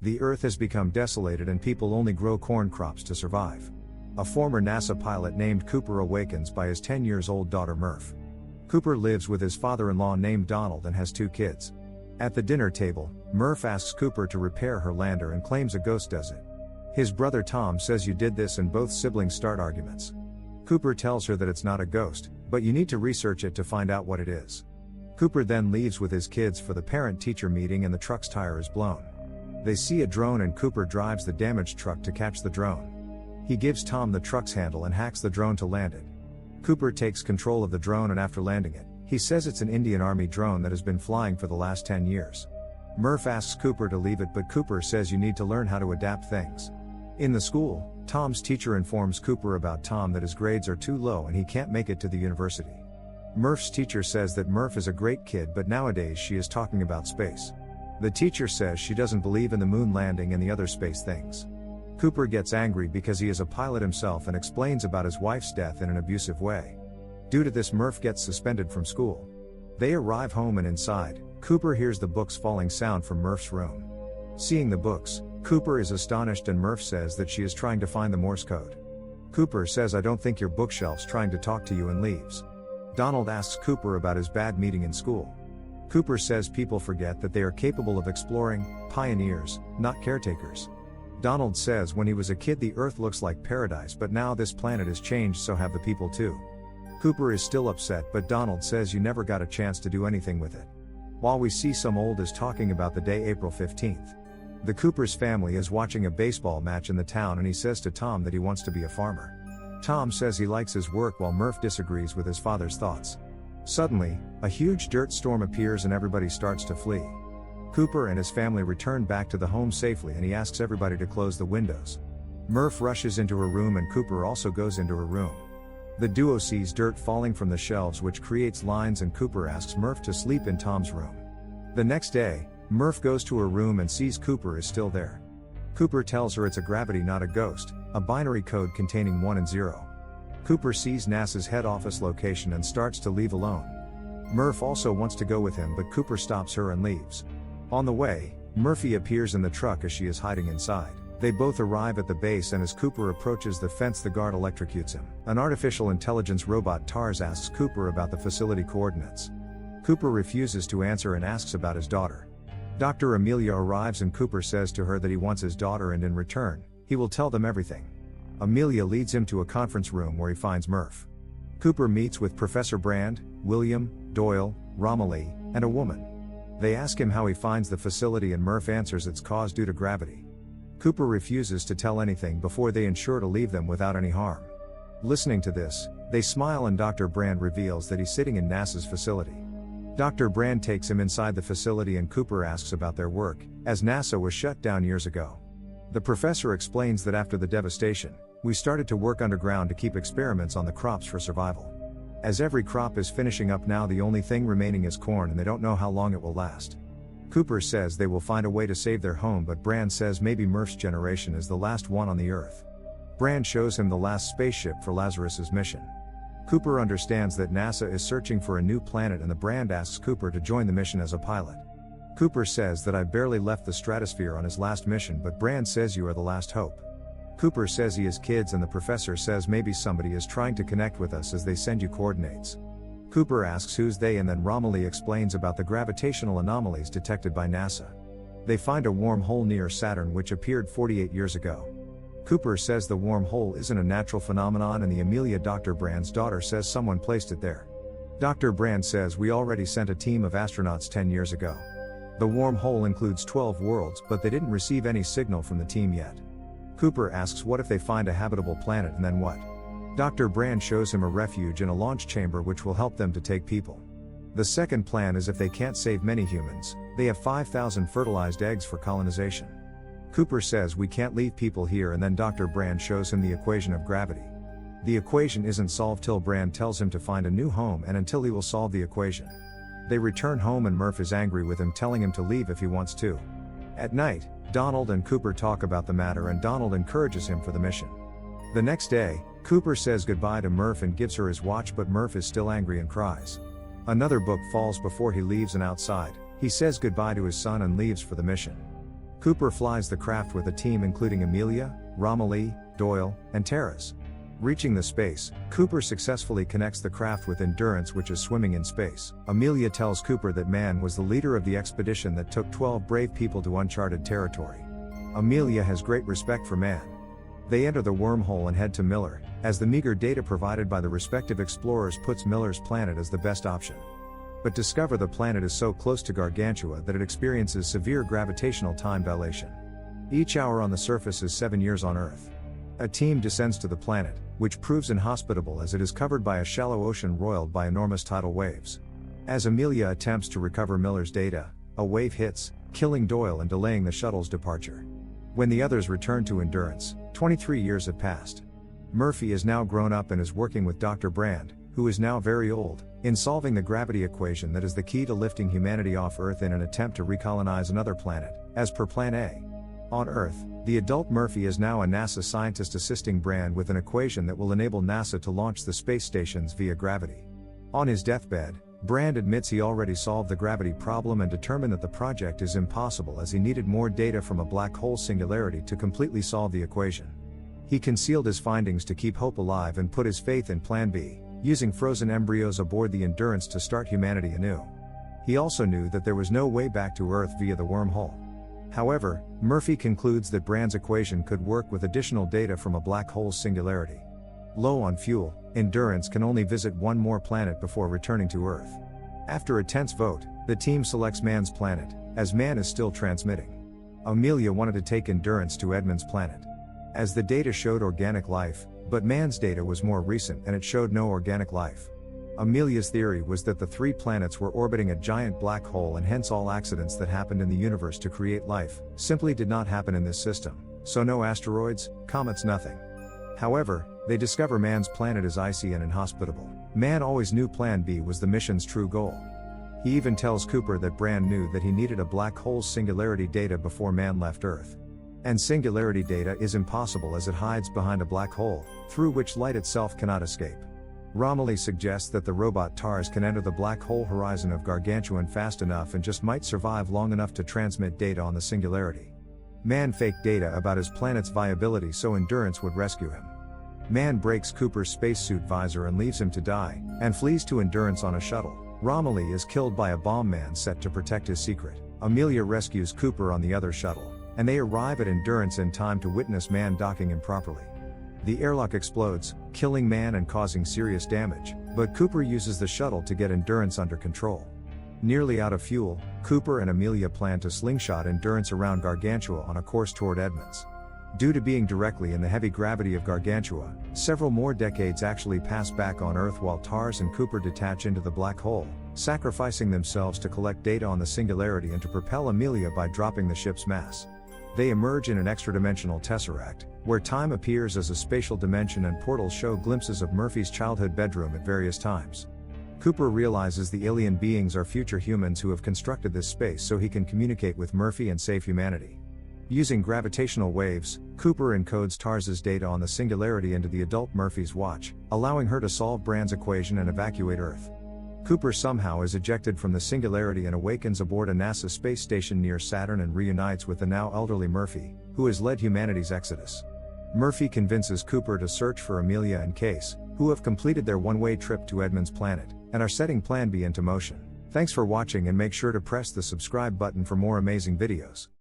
The Earth has become desolated and people only grow corn crops to survive. A former NASA pilot named Cooper awakens by his 10-year-old daughter Murph. Cooper lives with his father-in-law named Donald and has 2 kids. At the dinner table, Murph asks Cooper to repair her lander and claims a ghost does it. His brother Tom says you did this, and both siblings start arguments. Cooper tells her that it's not a ghost, but you need to research it to find out what it is. Cooper then leaves with his kids for the parent-teacher meeting and the truck's tire is blown. They see a drone and Cooper drives the damaged truck to catch the drone. He gives Tom the truck's handle and hacks the drone to land it. Cooper takes control of the drone, and after landing it, he says it's an Indian Army drone that has been flying for the last 10 years. Murph asks Cooper to leave it, but Cooper says you need to learn how to adapt things. In the school, Tom's teacher informs Cooper about Tom that his grades are too low and he can't make it to the university. Murph's teacher says that Murph is a great kid, but nowadays she is talking about space. The teacher says she doesn't believe in the moon landing and the other space things. Cooper gets angry because he is a pilot himself and explains about his wife's death in an abusive way. Due to this, Murph gets suspended from school. They arrive home and inside, Cooper hears the books falling sound from Murph's room. Seeing the books, Cooper is astonished and Murph says that she is trying to find the Morse code. Cooper says, "I don't think your bookshelf's trying to talk to you," and leaves. Donald asks Cooper about his bad meeting in school. Cooper says people forget that they are capable of exploring, pioneers, not caretakers. Donald says when he was a kid the Earth looks like paradise, but now this planet has changed, so have the people too. Cooper is still upset, but Donald says you never got a chance to do anything with it. While we see some old is talking about the day April 15th. The Cooper's family is watching a baseball match in the town and he says to Tom that he wants to be a farmer. Tom says he likes his work while Murph disagrees with his father's thoughts. Suddenly, a huge dirt storm appears and everybody starts to flee. Cooper and his family return back to the home safely and he asks everybody to close the windows. Murph rushes into her room and Cooper also goes into her room. The duo sees dirt falling from the shelves which creates lines, and Cooper asks Murph to sleep in Tom's room. The next day, Murph goes to her room and sees Cooper is still there. Cooper tells her it's a gravity, not a ghost, a binary code containing 1 and 0. Cooper sees NASA's head office location and starts to leave alone. Murph also wants to go with him, but Cooper stops her and leaves. On the way, Murphy appears in the truck as she is hiding inside. They both arrive at the base and as Cooper approaches the fence the guard electrocutes him. An artificial intelligence robot TARS asks Cooper about the facility coordinates. Cooper refuses to answer and asks about his daughter. Dr. Amelia arrives and Cooper says to her that he wants his daughter and in return, he will tell them everything. Amelia leads him to a conference room where he finds Murph. Cooper meets with Professor Brand, William, Doyle, Romilly, and a woman. They ask him how he finds the facility and Murph answers it's caused due to gravity. Cooper refuses to tell anything before they ensure to leave them without any harm. Listening to this, they smile and Dr. Brand reveals that he's sitting in NASA's facility. Dr. Brand takes him inside the facility and Cooper asks about their work, as NASA was shut down years ago. The professor explains that after the devastation, we started to work underground to keep experiments on the crops for survival. As every crop is finishing up now, the only thing remaining is corn and they don't know how long it will last. Cooper says they will find a way to save their home, but Brand says maybe Murph's generation is the last one on the Earth. Brand shows him the last spaceship for Lazarus's mission. Cooper understands that NASA is searching for a new planet and the Brand asks Cooper to join the mission as a pilot. Cooper says that I barely left the stratosphere on his last mission, but Brand says you are the last hope. Cooper says he has kids and the professor says maybe somebody is trying to connect with us as they send you coordinates. Cooper asks who's they and then Romilly explains about the gravitational anomalies detected by NASA. They find a wormhole near Saturn which appeared 48 years ago. Cooper says the wormhole isn't a natural phenomenon and the Amelia, Dr. Brand's daughter, says someone placed it there. Dr. Brand says we already sent a team of astronauts 10 years ago. The wormhole includes 12 worlds, but they didn't receive any signal from the team yet. Cooper asks what if they find a habitable planet and then what? Dr. Brand shows him a refuge and a launch chamber which will help them to take people. The second plan is if they can't save many humans, they have 5,000 fertilized eggs for colonization. Cooper says we can't leave people here and then Dr. Brand shows him the equation of gravity. The equation isn't solved till Brand tells him to find a new home and until he will solve the equation. They return home and Murph is angry with him, telling him to leave if he wants to. At night, Donald and Cooper talk about the matter and Donald encourages him for the mission. The next day, Cooper says goodbye to Murph and gives her his watch, but Murph is still angry and cries. Another book falls before he leaves and outside, he says goodbye to his son and leaves for the mission. Cooper flies the craft with a team including Amelia, Romilly, Doyle, and Terrace. Reaching the space, Cooper successfully connects the craft with Endurance, which is swimming in space. Amelia tells Cooper that Man was the leader of the expedition that took 12 brave people to uncharted territory. Amelia has great respect for Man. They enter the wormhole and head to Miller, as the meager data provided by the respective explorers puts Miller's planet as the best option. But discover the planet is so close to Gargantua that it experiences severe gravitational time dilation. Each hour on the surface is 7 years on Earth. A team descends to the planet, which proves inhospitable as it is covered by a shallow ocean roiled by enormous tidal waves. As Amelia attempts to recover Miller's data, a wave hits, killing Doyle and delaying the shuttle's departure. When the others return to Endurance, 23 years have passed. Murphy is now grown up and is working with Dr. Brand, who is now very old, in solving the gravity equation that is the key to lifting humanity off Earth in an attempt to recolonize another planet, as per Plan A. On Earth, the adult Murphy is now a NASA scientist assisting Brand with an equation that will enable NASA to launch the space stations via gravity. On his deathbed, Brand admits he already solved the gravity problem and determined that the project is impossible as he needed more data from a black hole singularity to completely solve the equation. He concealed his findings to keep hope alive and put his faith in Plan B, using frozen embryos aboard the Endurance to start humanity anew. He also knew that there was no way back to Earth via the wormhole. However, Murphy concludes that Brand's equation could work with additional data from a black hole's singularity. Low on fuel, Endurance can only visit one more planet before returning to Earth. After a tense vote, the team selects Man's planet, as Man is still transmitting. Amelia wanted to take Endurance to Edmund's planet, as the data showed organic life, but Man's data was more recent and it showed no organic life. Amelia's theory was that the 3 planets were orbiting a giant black hole and hence all accidents that happened in the universe to create life simply did not happen in this system, so no asteroids, comets, nothing. However, they discover Man's planet is icy and inhospitable. Man always knew Plan B was the mission's true goal. He even tells Cooper that Brand knew that he needed a black hole's singularity data before Man left Earth. And singularity data is impossible as it hides behind a black hole, through which light itself cannot escape. Romilly suggests that the robot TARS can enter the black hole horizon of Gargantuan fast enough and just might survive long enough to transmit data on the singularity. Man faked data about his planet's viability so Endurance would rescue him. Man breaks Cooper's spacesuit visor and leaves him to die, and flees to Endurance on a shuttle. Romilly is killed by a bomb Man set to protect his secret. Amelia rescues Cooper on the other shuttle, and they arrive at Endurance in time to witness Man docking improperly. The airlock explodes, killing Man and causing serious damage, but Cooper uses the shuttle to get Endurance under control. Nearly out of fuel, Cooper and Amelia plan to slingshot Endurance around Gargantua on a course toward Edmonds. Due to being directly in the heavy gravity of Gargantua, several more decades actually pass back on Earth while TARS and Cooper detach into the black hole, sacrificing themselves to collect data on the singularity and to propel Amelia by dropping the ship's mass. They emerge in an extra-dimensional tesseract, where time appears as a spatial dimension and portals show glimpses of Murphy's childhood bedroom at various times. Cooper realizes the alien beings are future humans who have constructed this space so he can communicate with Murphy and save humanity. Using gravitational waves, Cooper encodes TARS's data on the singularity into the adult Murphy's watch, allowing her to solve Brand's equation and evacuate Earth. Cooper somehow is ejected from the singularity and awakens aboard a NASA space station near Saturn and reunites with the now elderly Murphy, who has led humanity's exodus. Murphy convinces Cooper to search for Amelia and Case, who have completed their one-way trip to Edmund's planet, and are setting Plan B into motion. Thanks for watching and make sure to press the subscribe button for more amazing videos.